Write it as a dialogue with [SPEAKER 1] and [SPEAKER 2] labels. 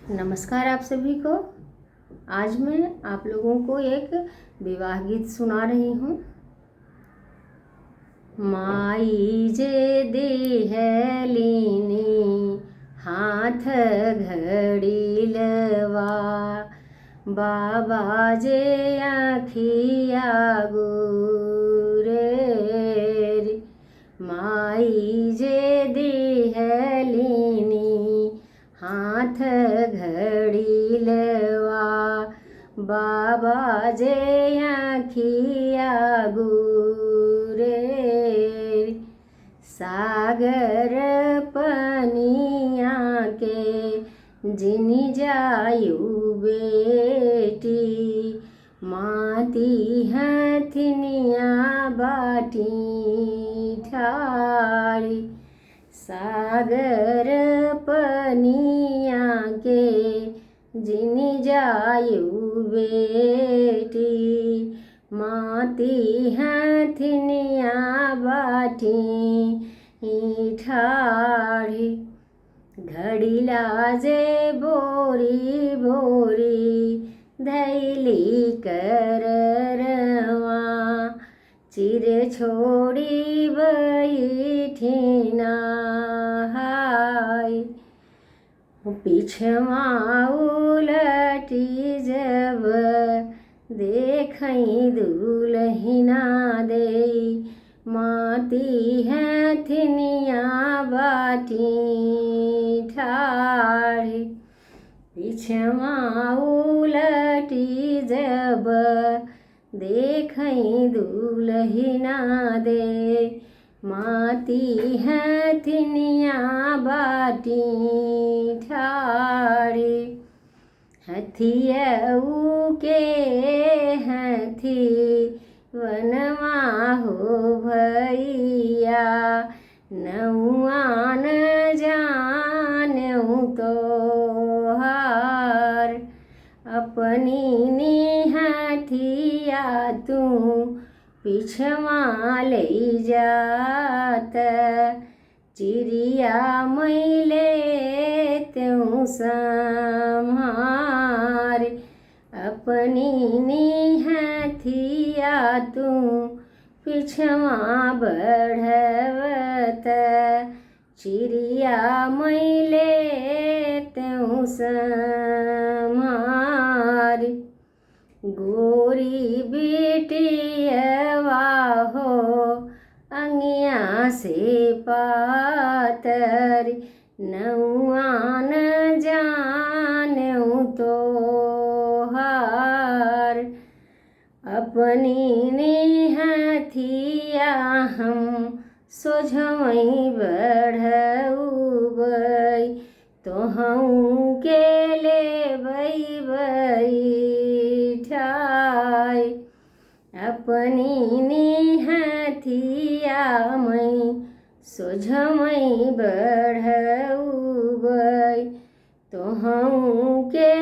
[SPEAKER 1] नमस्कार आप सभी को। आज मैं आप लोगों को एक विवाह गीत सुना रही हूँ। माई जे देहलीनी हाथ घड़ीलवा, बाबा जे आँखिया गुरेरी। माई जे देहलीनी हाथ घड़ीलवा, बाबा जे आँखिया गुरेरी। सागर पनिया के जिनी जायु बेटी, माती हथिनिया बाटी ठाड़ी। सागर पनिया के जिनी जायु बेटी, माती हथिनिया बाटी ठाड़ी। घड़ीला जे बोरी बोरी धैली कररवा, चिर छोड़ी बैठिना हाय। पिछवा उलटी जब देखई दुलहिना दे, माती हथिनिया बाटी ठाड़ी। पिछवा उलटी जब देखई दुलहिना दे, माती हथिनिया बाटी ठाड़ी। हथियऊ के हथी वनवा हो भैया, नौआ न जानऊ तोहार। अपनी निहथिया तू पिछवा ले जात, चिड़िया मैले त्यों सम्हार। अपनी निहथिया तू पिछवा बढ़वत, चिड़िया मैले त्यों सम्हार। गोरी बेटियवा हो अंगिया से पातर, नौआ न जानऊ तोहार। अपनी निहथिया हम सोझवई बढ़उबै, तोहऊ के लेबै बैठाय। अपनी निहथिया मैं सोझवई बढ़उबै, तोहऊ के